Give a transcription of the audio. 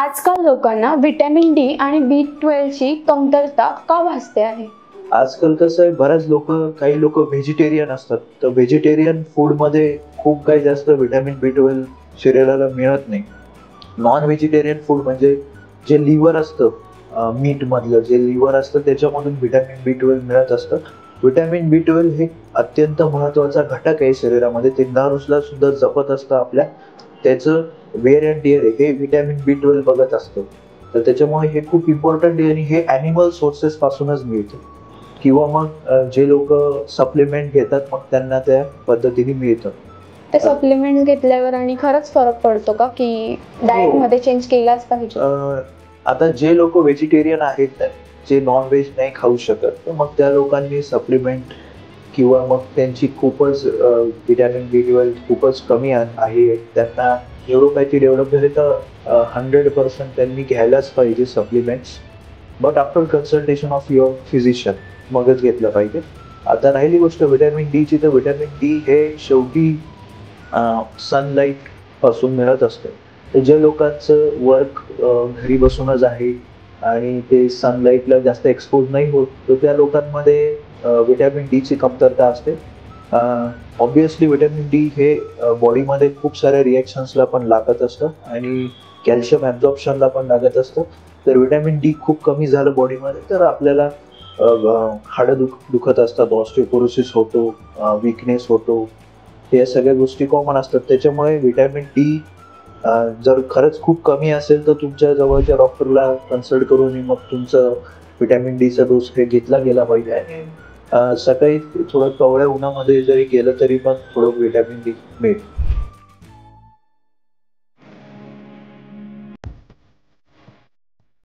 आजकाल लोकांना vitamin D आणि B12 ची कमतरता का भासते आहे? आजकाल कसं आहे, काही लोक व्हेजिटेरियन असतात. तर व्हेजिटेरियन फूडमध्ये खूप काही जास्त व्हिटॅमिन B12 शरीराला मिळत नाही. नॉन व्हेजिटेरियन फूड म्हणजे जे लिव्हर असतं, मीट मधलं जे लिव्हर असतं त्याच्यामधून व्हिटॅमिन B12 मिळत असतं. व्हिटॅमिन B12 हे अत्यंत महत्वाचा घटक आहे शरीरामध्ये. ते नर्व्सला सुद्धा जपत असतं आपल्या. त्याचं वेअर अँड टिअर हे व्हिटॅमिन B12 बघत असतं. तर त्याच्यामुळे हे खूप इम्पॉर्टंट आहे आणि हे ॲनिमल सोर्सेस पासूनच मिळतं. किंवा मग जे लोक सप्लिमेंट घेतात मग त्यांना त्या पद्धतीने मिळतं. ते सप्लिमेंट्स घेतल्यावर आणि खरंच फरक पडतो का की डाएट मध्ये चेंज केलाच पाहिजे? आता जे लोक व्हेजिटेरियन आहेत, जे नॉन व्हेज नाही खाऊ शकत, तर मग त्या लोकांनी सप्लिमेंट किंवा मग त्यांची खूपच व्हिटॅमिन B12 खूपच कमी आहे, त्यांना न्यूरोपॅथी डेव्हलप झाली तर 100% त्यांनी घ्यायलाच पाहिजे supplements. But after consultation of your physician मगच घेतलं पाहिजे. आता राहिली गोष्ट व्हिटॅमिन डीची, तर व्हिटॅमिन डी हे शेवटी सनलाईट पासून मिळत असतं. तर ज्या लोकांचं वर्क घरी बसूनच आहे आणि ते सनलाईटला जास्त एक्सपोज नाही होत, तर त्या लोकांमध्ये व्हिटॅमिन डीची कमतरता असते. ऑब्विसली व्हिटॅमिन डी हे बॉडीमध्ये खूप साऱ्या रिॲक्शन्सला पण लागत असतं आणि कॅल्शियम ॲब्झॉर्प्शनला पण लागत असतं. तर व्हिटॅमिन डी खूप कमी झालं बॉडीमध्ये तर आपल्याला हाडं दुखत असतात, ऑस्टिओपोरोसिस होतो, विकनेस होतो. या सगळ्या गोष्टी कॉमन असतात. त्याच्यामुळे व्हिटॅमिन डी जर खरंच खूप कमी असेल तर तुमच्या जवळच्या डॉक्टरला कन्सल्ट करून मग तुमचं व्हिटॅमिन डीचा डोस हे घेतला गेला पाहिजे. आणि सकाळी थोडं कवळ्या उन्हामध्ये जरी गेलं तरी पण थोडं व्हिटॅमिन डी मिळेल.